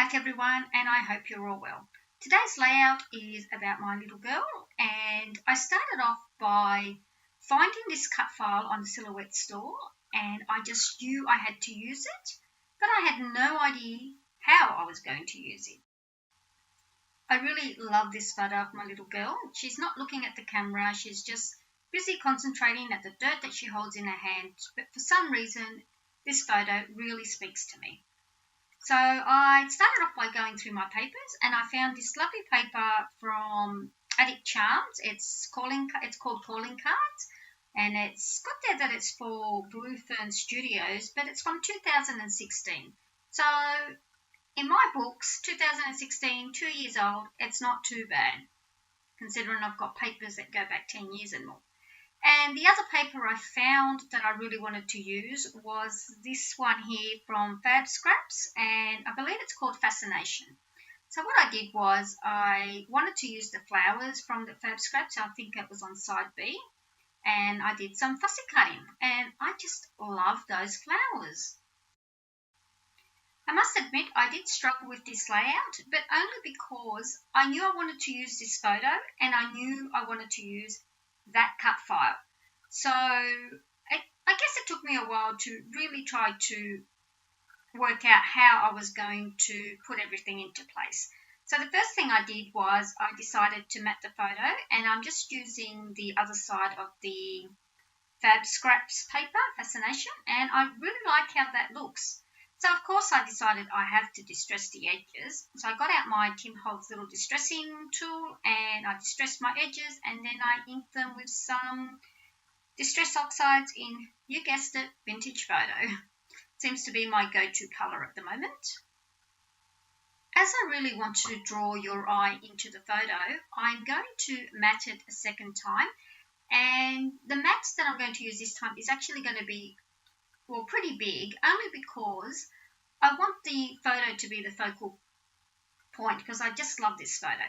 back everyone, and I hope you're all well. Today's layout is about my little girl, and I started off by finding this cut file on the Silhouette store, and I just knew I had to use it, but I had no idea how I was going to use it. I really love this photo of my little girl. She's not looking at the camera, she's just busy concentrating at the dirt that she holds in her hand, but for some reason this photo really speaks to me. So I started off by going through my papers, and I found this lovely paper from Addict Charms. It's called Calling Cards, and it's got there that it's for Blue Fern Studios, but it's from 2016. So in my books, 2016, 2 years old, it's not too bad, considering I've got papers that go back 10 years and more. And the other paper I found that I really wanted to use was this one here from Fab Scraps, and I believe it's called Fascination. So what I did was I wanted to use the flowers from the Fab Scraps. I think it was on side B, and I did some fussy cutting, and I just love those flowers. I must admit I did struggle with this layout, but only because I knew I wanted to use this photo, and I knew I wanted to use that cut file. So I guess it took me a while to really try to work out how I was going to put everything into place. So the first thing I did was I decided to mat the photo, and I'm just using the other side of the Fab Scraps paper, Fascination, and I really like how that looks. So of course I decided I have to distress the edges. So I got out my Tim Holtz little distressing tool, and I distressed my edges, and then I inked them with some distress oxides in, you guessed it, Vintage Photo. Seems to be my go-to colour at the moment. As I really want to draw your eye into the photo, I'm going to mat it a second time, and the mats that I'm going to use this time is actually going to be pretty big, only because I want the photo to be the focal point, because I just love this photo.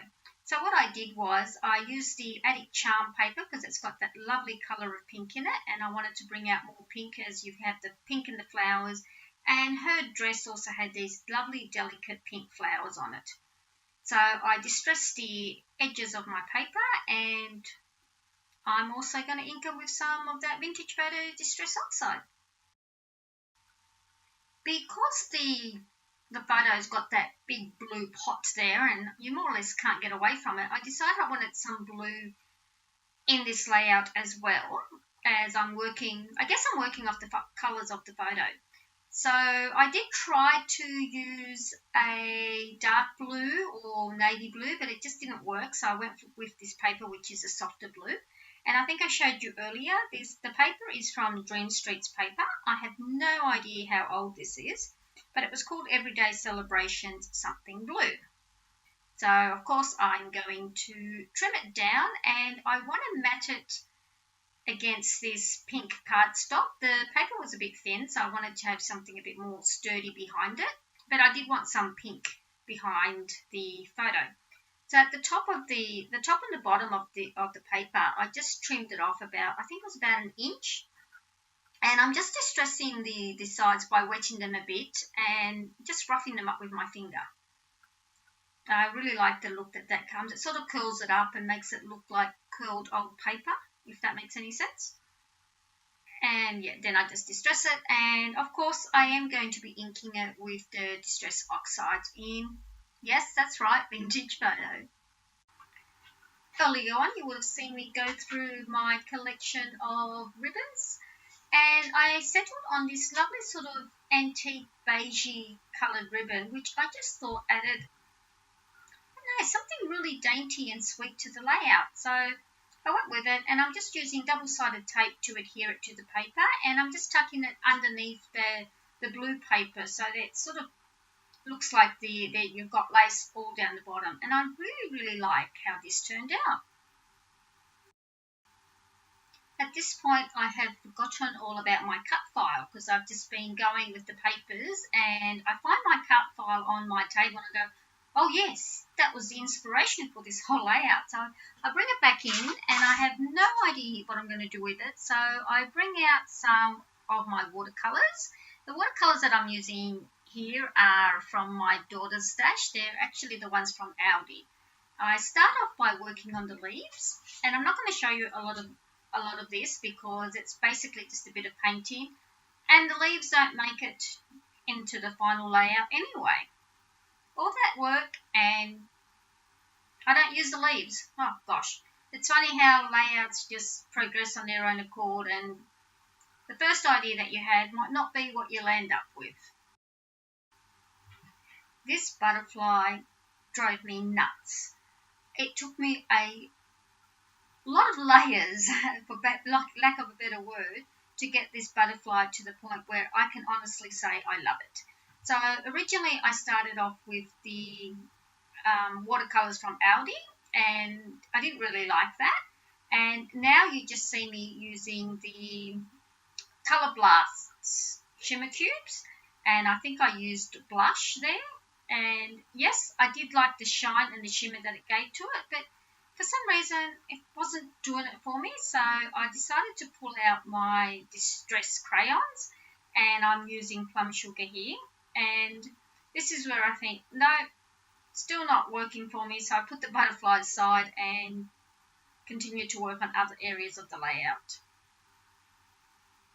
So what I did was I used the Addict Charm paper because it's got that lovely colour of pink in it, and I wanted to bring out more pink as you have the pink in the flowers, and her dress also had these lovely delicate pink flowers on it. So I distressed the edges of my paper, and I'm also going to ink it with some of that Vintage Photo Distress Oxide. Because the photo's got that big blue pot there, and you more or less can't get away from it, I decided I wanted some blue in this layout as well, as I'm working off the colours of the photo. So I did try to use a dark blue or navy blue, but it just didn't work, so I went with this paper, which is a softer blue. And I think I showed you earlier, the paper is from Dream Street's paper. I have no idea how old this is, but it was called Everyday Celebrations Something Blue. So, of course, I'm going to trim it down, and I want to mat it against this pink cardstock. The paper was a bit thin, so I wanted to have something a bit more sturdy behind it, but I did want some pink behind the photo. So at the top and the bottom of the paper, I just trimmed it off about, I think it was about an inch. And I'm just distressing the sides by wetting them a bit and just roughing them up with my finger. I really like the look that comes. It sort of curls it up and makes it look like curled old paper, if that makes any sense. And yeah, then I just distress it. And of course, I am going to be inking it with the Distress Oxides in, yes, that's right, Vintage Photo. Earlier on, you would have seen me go through my collection of ribbons, and I settled on this lovely sort of antique beigey coloured ribbon, which I just thought added, something really dainty and sweet to the layout. So I went with it, and I'm just using double-sided tape to adhere it to the paper, and I'm just tucking it underneath the blue paper so that it sort of looks like you've got lace all down the bottom, and I really like how this turned out. At this point, I have forgotten all about my cut file because I've just been going with the papers, and I find my cut file on my table and I go, oh yes, that was the inspiration for this whole layout. So I bring it back in, and I have no idea what I'm going to do with it. So I bring out some of my watercolours. The watercolours that I'm using here are from my daughter's stash. They're actually the ones from Aldi. I start off by working on the leaves, and I'm not going to show you a lot of this because it's basically just a bit of painting, and the leaves don't make it into the final layout anyway. All that work, and I don't use the leaves. Oh gosh, it's funny how layouts just progress on their own accord, and the first idea that you had might not be what you'll end up with. This butterfly drove me nuts. It took me a lot of layers, for lack of a better word, to get this butterfly to the point where I can honestly say I love it. So originally I started off with the watercolors from Aldi, and I didn't really like that. And now you just see me using the Colour Blasts shimmer cubes, and I think I used blush there. And yes, I did like the shine and the shimmer that it gave to it, but for some reason it wasn't doing it for me, so I decided to pull out my Distress crayons, and I'm using Plum Sugar here. And this is where I think, no, still not working for me, so I put the butterfly aside and continued to work on other areas of the layout.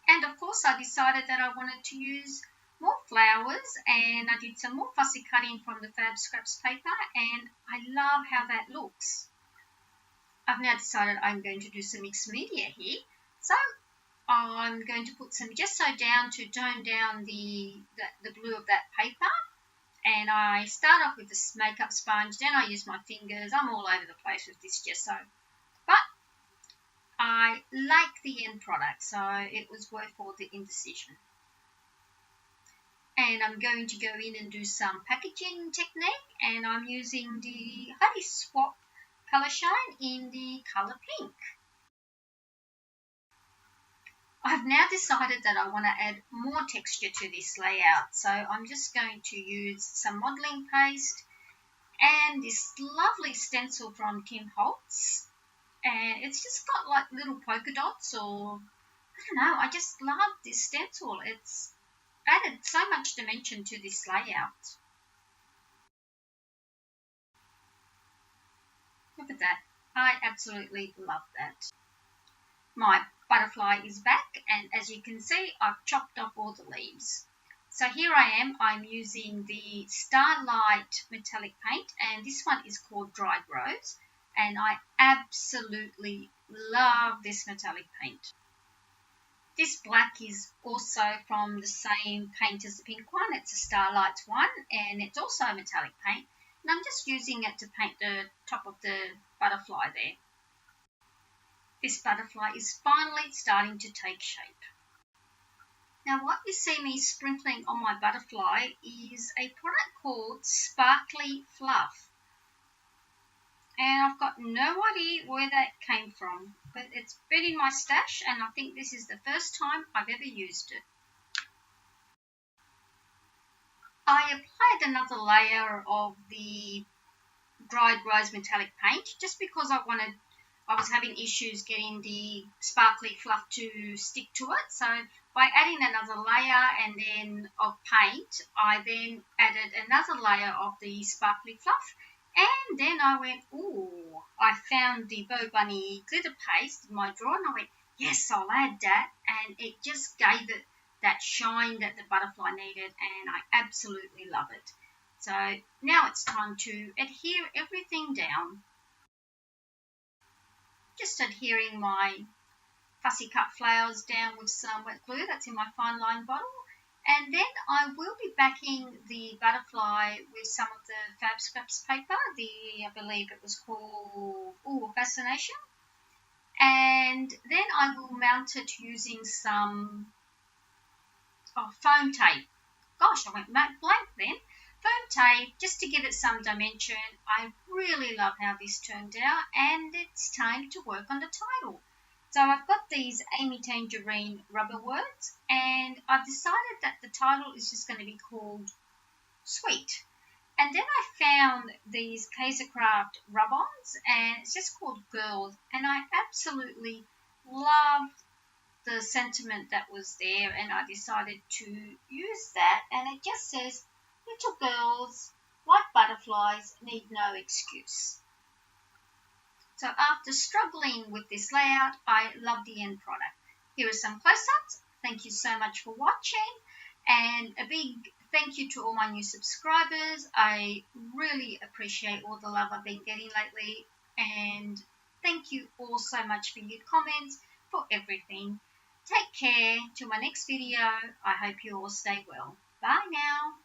And of course I decided that I wanted to use more flowers, and I did some more fussy cutting from the Fab Scraps paper, and I love how that looks. I've now decided I'm going to do some mixed media here, so I'm going to put some gesso down to tone down the blue of that paper, and I start off with this makeup sponge, then I use my fingers. I'm all over the place with this gesso, but I like the end product, so it was worth all the indecision. And I'm going to go in and do some packaging technique, and I'm using the Heidi Swap Colour Shine in the colour pink. I've now decided that I want to add more texture to this layout, so I'm just going to use some modelling paste and this lovely stencil from Tim Holtz, and it's just got like little polka dots, or I don't know, I just love this stencil. It's added so much dimension to this layout. Look at that. I absolutely love that. My butterfly is back, and as you can see, I've chopped off all the leaves. So here I am, I'm using the Starlight metallic paint, and this one is called Dried Rose, and I absolutely love this metallic paint. This black is also from the same paint as the pink one. It's a Starlights one, and it's also a metallic paint, and I'm just using it to paint the top of the butterfly there. This butterfly is finally starting to take shape. Now what you see me sprinkling on my butterfly is a product called Sparkly Fluff. And I've got no idea where that came from, but it's been in my stash, and I think this is the first time I've ever used it. I applied another layer of the Dried Rose metallic paint just because I was having issues getting the Sparkly Fluff to stick to it. So by adding another layer and then of paint, I then added another layer of the Sparkly Fluff. And then I went, ooh, I found the Bo Bunny glitter paste in my drawer, and I went, yes, I'll add that. And it just gave it that shine that the butterfly needed, and I absolutely love it. So now it's time to adhere everything down. Just adhering my fussy cut flowers down with some wet glue that's in my fine line bottle. And then I will be backing the butterfly with some of the Fab Scraps paper. I believe it was called Fascination. And then I will mount it using some foam tape. Gosh, I went blank then. Foam tape, just to give it some dimension. I really love how this turned out, and it's time to work on the title. So I've got these Amy Tangarine rubber words, and I've decided that the title is just going to be called Sweet. And then I found these Kaisercraft rub-ons, and it's just called Girls, and I absolutely love the sentiment that was there, and I decided to use that. And it just says, little girls like butterflies need no excuse. So after struggling with this layout, I love the end product. Here are some close-ups. Thank you so much for watching, and a big thank you to all my new subscribers. I really appreciate all the love I've been getting lately, and thank you all so much for your comments, for everything. Take care. Till my next video, I hope you all stay well. Bye now.